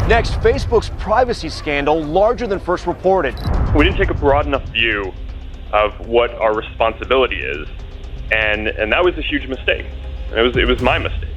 Next, Facebook's privacy scandal, larger than first reported. We didn't take a broad enough view of what our responsibility is, and that was a huge mistake. It was my mistake.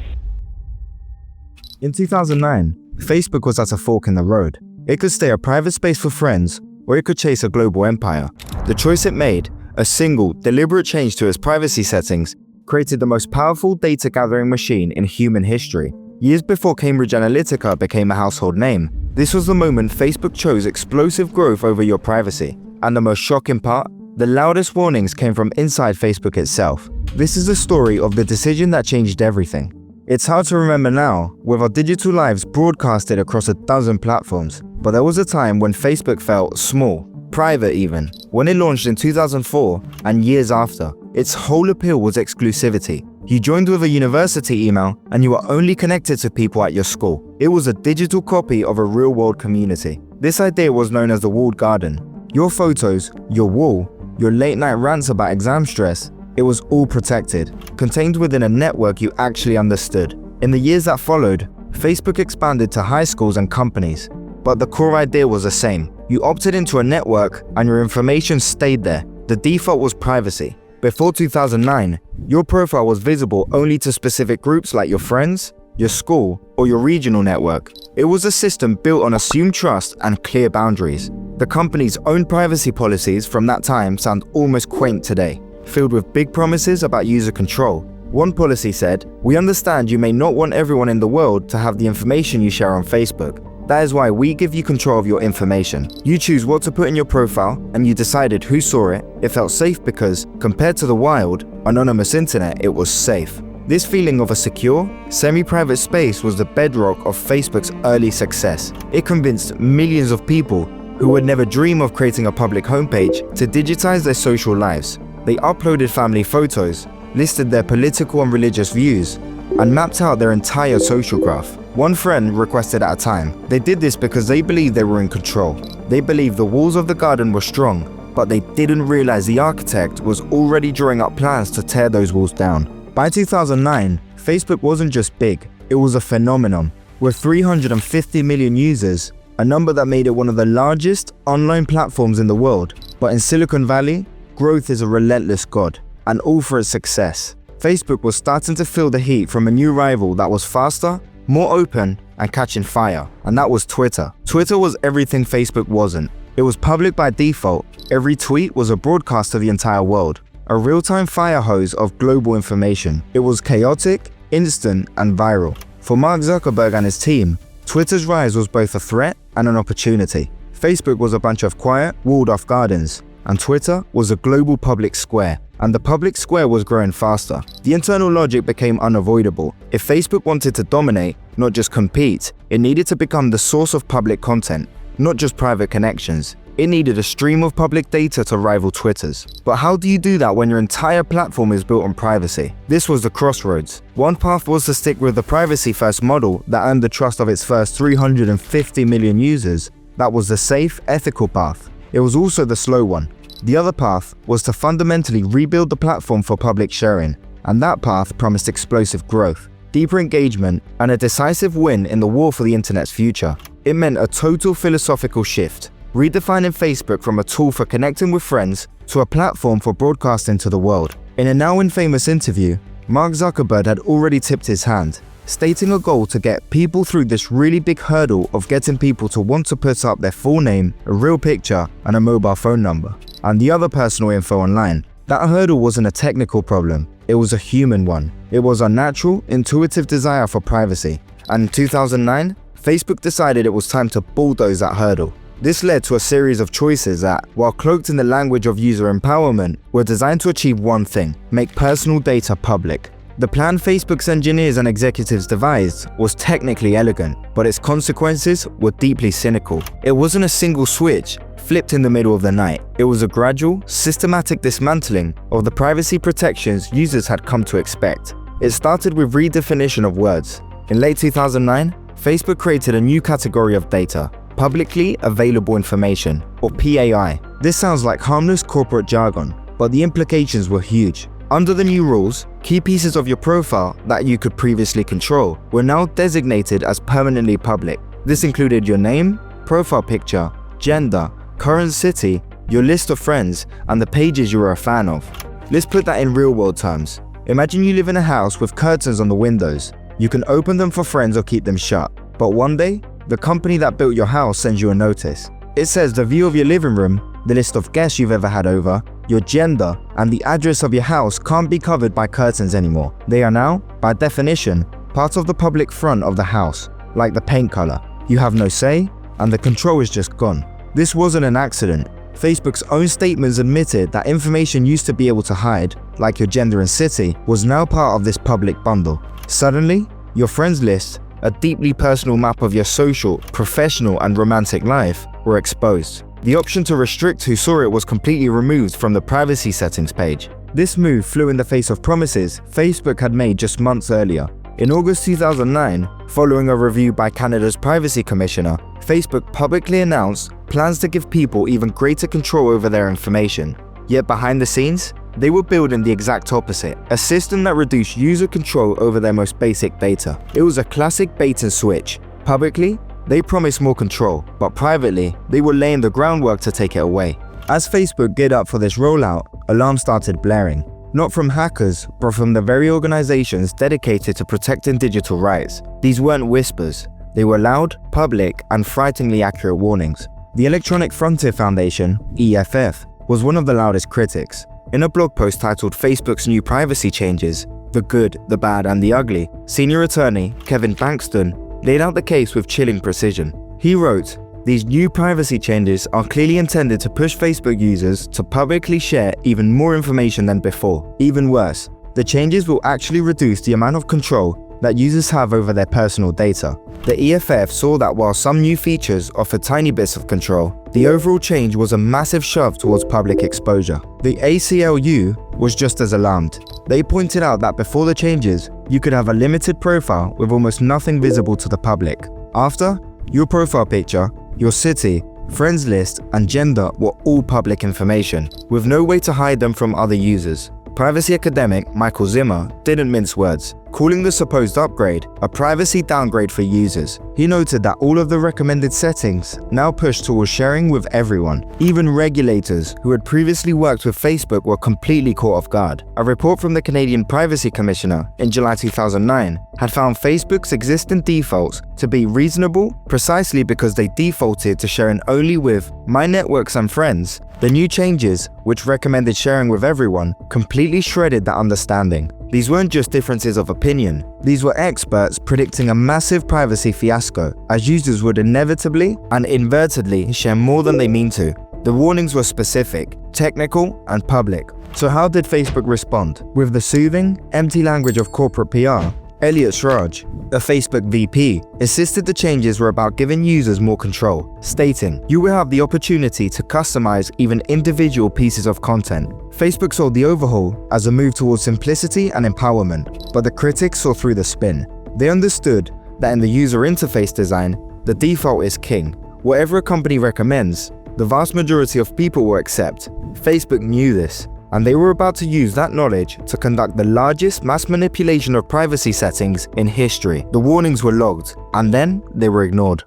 In 2009, Facebook was at a fork in the road. It could stay a private space for friends, or it could chase a global empire. The choice it made, a single, deliberate change to its privacy settings, created the most powerful data-gathering machine in human history. Years before Cambridge Analytica became a household name, this was the moment Facebook chose explosive growth over your privacy. And the most shocking part? The loudest warnings came from inside Facebook itself. This is the story of the decision that changed everything. It's hard to remember now, with our digital lives broadcasted across a dozen platforms, but there was a time when Facebook felt small, private even. When it launched in 2004 and years after, its whole appeal was exclusivity. You joined with a university email and you were only connected to people at your school. It was a digital copy of a real-world community. This idea was known as the walled garden. Your photos, your wall, your late-night rants about exam stress, it was all protected, contained within a network you actually understood. In the years that followed, Facebook expanded to high schools and companies, but the core idea was the same. You opted into a network and your information stayed there. The default was privacy. Before 2009, your profile was visible only to specific groups like your friends, your school, or your regional network. It was a system built on assumed trust and clear boundaries. The company's own privacy policies from that time sound almost quaint today, filled with big promises about user control. One policy said, "We understand you may not want everyone in the world to have the information you share on Facebook. That is why we give you control of your information. You choose what to put in your profile, and you decided who saw it. It felt safe because, compared to the wild, anonymous internet, it was safe." This feeling of a secure, semi-private space was the bedrock of Facebook's early success. It convinced millions of people who would never dream of creating a public homepage to digitize their social lives. They uploaded family photos, listed their political and religious views, and mapped out their entire social graph, one friend requested at a time. They did this because they believed they were in control. They believed the walls of the garden were strong, but they didn't realize the architect was already drawing up plans to tear those walls down. By 2009, Facebook wasn't just big, it was a phenomenon. With 350 million users, a number that made it one of the largest online platforms in the world. But in Silicon Valley, growth is a relentless god, and all for its success. Facebook was starting to feel the heat from a new rival that was faster, more open, and catching fire, and that was Twitter. Twitter was everything Facebook wasn't. It was public by default. Every tweet was a broadcast to the entire world, a real-time fire hose of global information. It was chaotic, instant, and viral. For Mark Zuckerberg and his team, Twitter's rise was both a threat and an opportunity. Facebook was a bunch of quiet, walled-off gardens, and Twitter was a global public square. And the public square was growing faster. The internal logic became unavoidable. If Facebook wanted to dominate, not just compete, it needed to become the source of public content, not just private connections. It needed a stream of public data to rival Twitter's. But how do you do that when your entire platform is built on privacy? This was the crossroads. One path was to stick with the privacy-first model that earned the trust of its first 350 million users. That was the safe, ethical path. It was also the slow one. The other path was to fundamentally rebuild the platform for public sharing, and that path promised explosive growth, deeper engagement, and a decisive win in the war for the internet's future. It meant a total philosophical shift, redefining Facebook from a tool for connecting with friends to a platform for broadcasting to the world. In a now infamous interview, Mark Zuckerberg had already tipped his hand, stating a goal to get people through this really big hurdle of getting people to want to put up their full name, a real picture, and a mobile phone number, and the other personal info online. That hurdle wasn't a technical problem, it was a human one. It was our natural, intuitive desire for privacy. And in 2009, Facebook decided it was time to bulldoze that hurdle. This led to a series of choices that, while cloaked in the language of user empowerment, were designed to achieve one thing: make personal data public. The plan Facebook's engineers and executives devised was technically elegant, but its consequences were deeply cynical. It wasn't a single switch flipped in the middle of the night. It was a gradual, systematic dismantling of the privacy protections users had come to expect. It started with redefinition of words. In late 2009, Facebook created a new category of data: publicly available information, or PAI. This sounds like harmless corporate jargon, but the implications were huge. Under the new rules, key pieces of your profile that you could previously control were now designated as permanently public. This included your name, profile picture, gender, current city, your list of friends, and the pages you were a fan of. Let's put that in real-world terms. Imagine you live in a house with curtains on the windows. You can open them for friends or keep them shut. But one day, the company that built your house sends you a notice. It says the view of your living room, the list of guests you've ever had over, your gender, and the address of your house can't be covered by curtains anymore. They are now, by definition, part of the public front of the house, like the paint color. You have no say, and the control is just gone. This wasn't an accident. Facebook's own statements admitted that information used to be able to hide, like your gender and city, was now part of this public bundle. Suddenly, your friends list, a deeply personal map of your social, professional, and romantic life, were exposed. The option to restrict who saw it was completely removed from the privacy settings page. This move flew in the face of promises Facebook had made just months earlier. In August 2009, following a review by Canada's Privacy Commissioner, Facebook publicly announced plans to give people even greater control over their information. Yet behind the scenes, they were building the exact opposite, a system that reduced user control over their most basic data. It was a classic bait and switch. Publicly, they promised more control, but privately, they were laying the groundwork to take it away. As Facebook geared up for this rollout, alarms started blaring. Not from hackers, but from the very organizations dedicated to protecting digital rights. These weren't whispers. They were loud, public, and frighteningly accurate warnings. The Electronic Frontier Foundation, EFF, was one of the loudest critics. In a blog post titled Facebook's New Privacy Changes, The Good, the Bad, and the Ugly, senior attorney Kevin Bankston laid out the case with chilling precision. He wrote, "These new privacy changes are clearly intended to push Facebook users to publicly share even more information than before. Even worse, the changes will actually reduce the amount of control that users have over their personal data." The EFF saw that while some new features offered tiny bits of control, the overall change was a massive shove towards public exposure. The ACLU was just as alarmed. They pointed out that before the changes, you could have a limited profile with almost nothing visible to the public. After, your profile picture, your city, friends list, and gender were all public information, with no way to hide them from other users. Privacy academic Michael Zimmer didn't mince words, calling the supposed upgrade a privacy downgrade for users. He noted that all of the recommended settings now push towards sharing with everyone. Even regulators who had previously worked with Facebook were completely caught off guard. A report from the Canadian Privacy Commissioner in July 2009 had found Facebook's existing defaults to be reasonable precisely because they defaulted to sharing only with My Networks and Friends. The new changes, which recommended sharing with everyone, completely shredded that understanding. These weren't just differences of opinion. These were experts predicting a massive privacy fiasco, as users would inevitably and inadvertently share more than they mean to. The warnings were specific, technical, and public. So how did Facebook respond? With the soothing, empty language of corporate PR, Elliot Schrage, a Facebook VP, insisted the changes were about giving users more control, stating, "You will have the opportunity to customize even individual pieces of content." Facebook saw the overhaul as a move towards simplicity and empowerment, but the critics saw through the spin. They understood that in the user interface design, the default is king. Whatever a company recommends, the vast majority of people will accept. Facebook knew this, and they were about to use that knowledge to conduct the largest mass manipulation of privacy settings in history. The warnings were logged, and then they were ignored.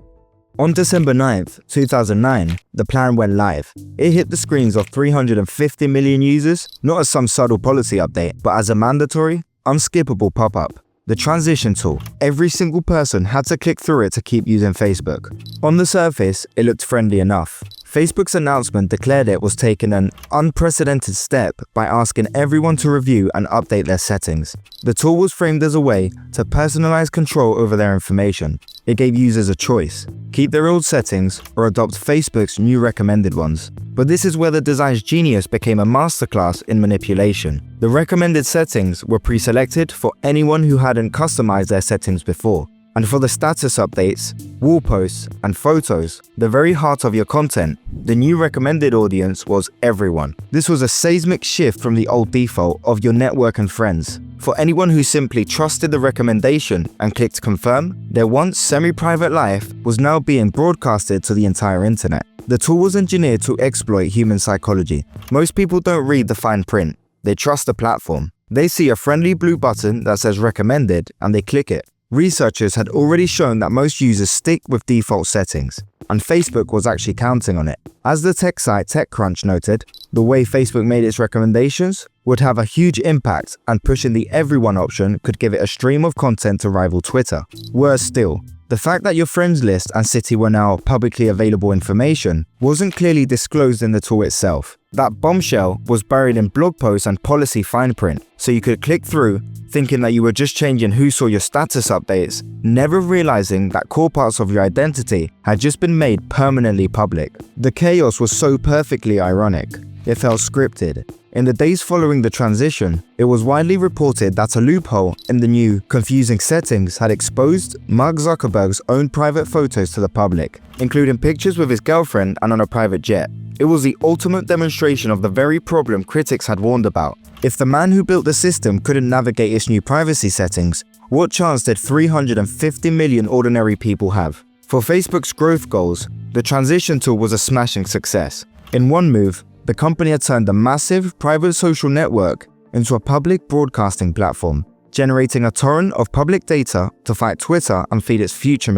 On December 9th, 2009, the plan went live. It hit the screens of 350 million users, not as some subtle policy update, but as a mandatory, unskippable pop-up. The transition tool. Every single person had to click through it to keep using Facebook. On the surface, it looked friendly enough. Facebook's announcement declared it was taking an unprecedented step by asking everyone to review and update their settings. The tool was framed as a way to personalize control over their information. It gave users a choice: keep their old settings or adopt Facebook's new recommended ones. But this is where the design's genius became a masterclass in manipulation. The recommended settings were pre-selected for anyone who hadn't customized their settings before. And for the status updates, wall posts, and photos, the very heart of your content, the new recommended audience was everyone. This was a seismic shift from the old default of your network and friends. For anyone who simply trusted the recommendation and clicked confirm, their once semi-private life was now being broadcasted to the entire internet. The tool was engineered to exploit human psychology. Most people don't read the fine print. They trust the platform. They see a friendly blue button that says recommended and they click it. Researchers had already shown that most users stick with default settings, and Facebook was actually counting on it. As the tech site TechCrunch noted, the way Facebook made its recommendations would have a huge impact, and pushing the everyone option could give it a stream of content to rival Twitter. Worse still, the fact that your friends list and city were now publicly available information wasn't clearly disclosed in the tool itself. That bombshell was buried in blog posts and policy fine print, so you could click through thinking that you were just changing who saw your status updates, never realizing that core parts of your identity had just been made permanently public. The chaos was so perfectly ironic. It felt scripted. In the days following the transition, it was widely reported that a loophole in the new, confusing settings had exposed Mark Zuckerberg's own private photos to the public, including pictures with his girlfriend and on a private jet. It was the ultimate demonstration of the very problem critics had warned about. If the man who built the system couldn't navigate its new privacy settings, what chance did 350 million ordinary people have? For Facebook's growth goals, the transition tool was a smashing success. In one move, the company had turned a massive private social network into a public broadcasting platform, generating a torrent of public data to fight Twitter and feed its future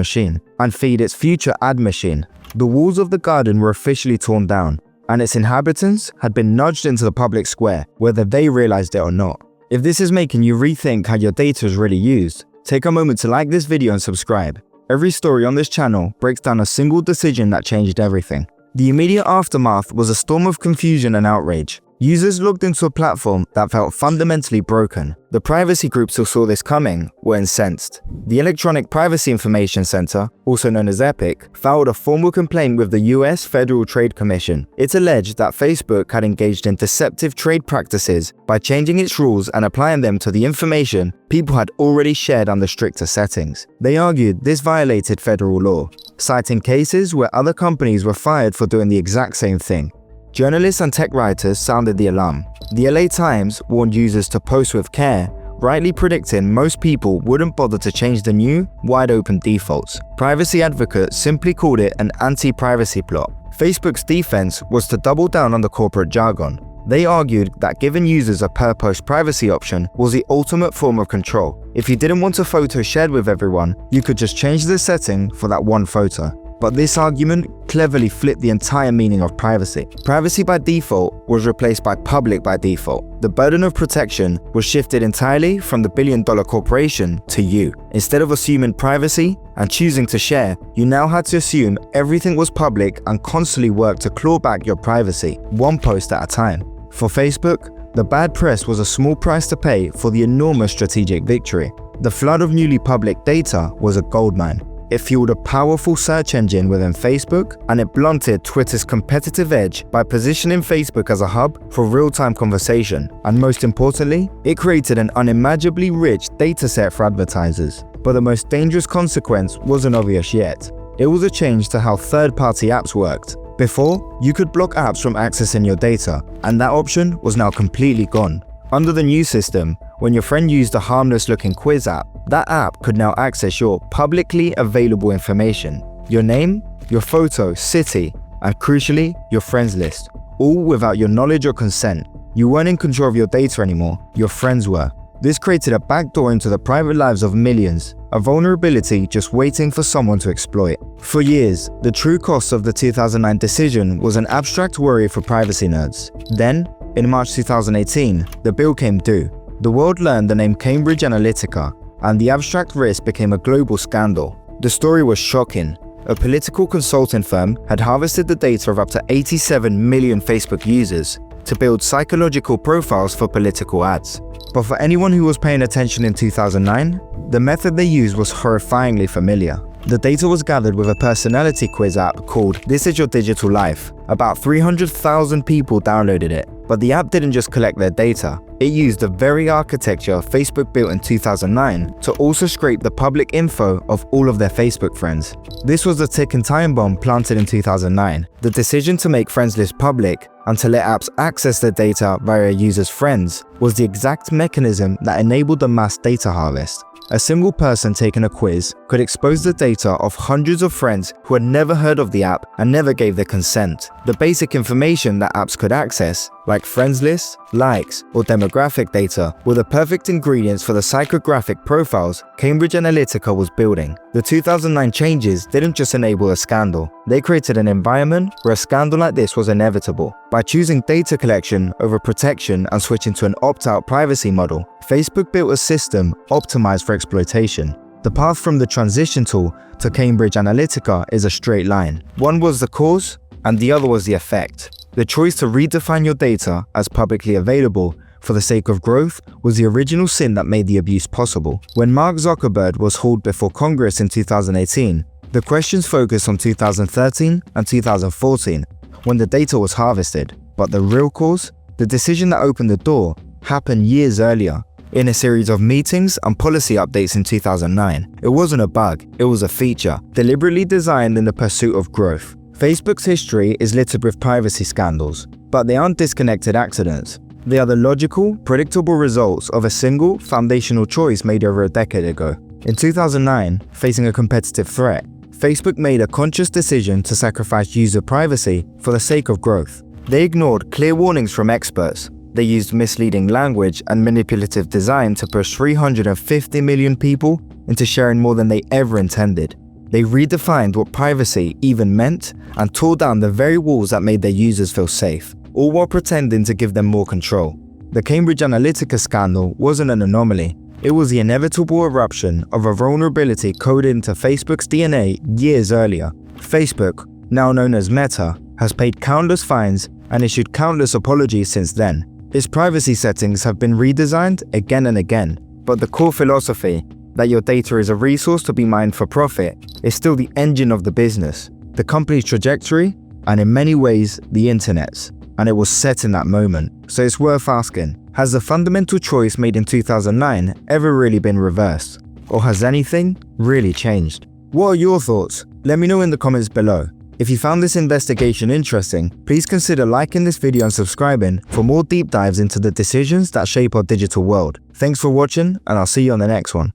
ad machine. The walls of the garden were officially torn down, and its inhabitants had been nudged into the public square, whether they realized it or not. If this is making you rethink how your data is really used, take a moment to like this video and subscribe. Every story on this channel breaks down a single decision that changed everything. The immediate aftermath was a storm of confusion and outrage. Users logged into a platform that felt fundamentally broken. The privacy groups who saw this coming were incensed. The Electronic Privacy Information Center, also known as EPIC, filed a formal complaint with the US Federal Trade Commission. It alleged that Facebook had engaged in deceptive trade practices by changing its rules and applying them to the information people had already shared under stricter settings. They argued this violated federal law, citing cases where other companies were fired for doing the exact same thing. Journalists and tech writers sounded the alarm. The LA Times warned users to post with care, rightly predicting most people wouldn't bother to change the new, wide-open defaults. Privacy advocates simply called it an anti-privacy plot. Facebook's defense was to double down on the corporate jargon. They argued that giving users a per-post privacy option was the ultimate form of control. If you didn't want a photo shared with everyone, you could just change the setting for that one photo. But this argument cleverly flipped the entire meaning of privacy. Privacy by default was replaced by public by default. The burden of protection was shifted entirely from the billion-dollar corporation to you. Instead of assuming privacy and choosing to share, you now had to assume everything was public and constantly work to claw back your privacy, one post at a time. For Facebook, the bad press was a small price to pay for the enormous strategic victory. The flood of newly public data was a goldmine. It fueled a powerful search engine within Facebook, and it blunted Twitter's competitive edge by positioning Facebook as a hub for real-time conversation. And most importantly, it created an unimaginably rich dataset for advertisers. But the most dangerous consequence wasn't obvious yet. It was a change to how third-party apps worked. Before, you could block apps from accessing your data, and that option was now completely gone. Under the new system, when your friend used a harmless-looking quiz app, that app could now access your publicly available information, your name, your photo, city, and crucially, your friends list, all without your knowledge or consent. You weren't in control of your data anymore, your friends were. This created a backdoor into the private lives of millions, a vulnerability just waiting for someone to exploit. For years, the true cost of the 2009 decision was an abstract worry for privacy nerds. Then, in March 2018, the bill came due. The world learned the name Cambridge Analytica, and the abstract risk became a global scandal. The story was shocking. A political consulting firm had harvested the data of up to 87 million Facebook users to build psychological profiles for political ads. But for anyone who was paying attention in 2009, the method they used was horrifyingly familiar. The data was gathered with a personality quiz app called This Is Your Digital Life. About 300,000 people downloaded it. But the app didn't just collect their data. It used the very architecture Facebook built in 2009 to also scrape the public info of all of their Facebook friends. This was the ticking time bomb planted in 2009. The decision to make friends lists public and to let apps access their data via a user's friends was the exact mechanism that enabled the mass data harvest. A single person taking a quiz could expose the data of hundreds of friends who had never heard of the app and never gave their consent. The basic information that apps could access like friends lists, likes, or demographic data, were the perfect ingredients for the psychographic profiles Cambridge Analytica was building. The 2009 changes didn't just enable a scandal, they created an environment where a scandal like this was inevitable. By choosing data collection over protection and switching to an opt-out privacy model, Facebook built a system optimized for exploitation. The path from the transition tool to Cambridge Analytica is a straight line. One was the cause, and the other was the effect. The choice to redefine your data as publicly available for the sake of growth was the original sin that made the abuse possible. When Mark Zuckerberg was hauled before Congress in 2018, the questions focused on 2013 and 2014, when the data was harvested. But the real cause, the decision that opened the door, happened years earlier, in a series of meetings and policy updates in 2009. It wasn't a bug, it was a feature, deliberately designed in the pursuit of growth. Facebook's history is littered with privacy scandals, but they aren't disconnected accidents. They are the logical, predictable results of a single, foundational choice made over a decade ago. In 2009, facing a competitive threat, Facebook made a conscious decision to sacrifice user privacy for the sake of growth. They ignored clear warnings from experts. They used misleading language and manipulative design to push 350 million people into sharing more than they ever intended. They redefined what privacy even meant and tore down the very walls that made their users feel safe, all while pretending to give them more control. The Cambridge Analytica scandal wasn't an anomaly. It was the inevitable eruption of a vulnerability coded into Facebook's DNA years earlier. Facebook, now known as Meta, has paid countless fines and issued countless apologies since then. Its privacy settings have been redesigned again and again, but the core philosophy, that your data is a resource to be mined for profit, is still the engine of the business, the company's trajectory, and in many ways, the internet's. And it was set in that moment. So it's worth asking, has the fundamental choice made in 2009 ever really been reversed? Or has anything really changed? What are your thoughts? Let me know in the comments below. If you found this investigation interesting, please consider liking this video and subscribing for more deep dives into the decisions that shape our digital world. Thanks for watching, and I'll see you on the next one.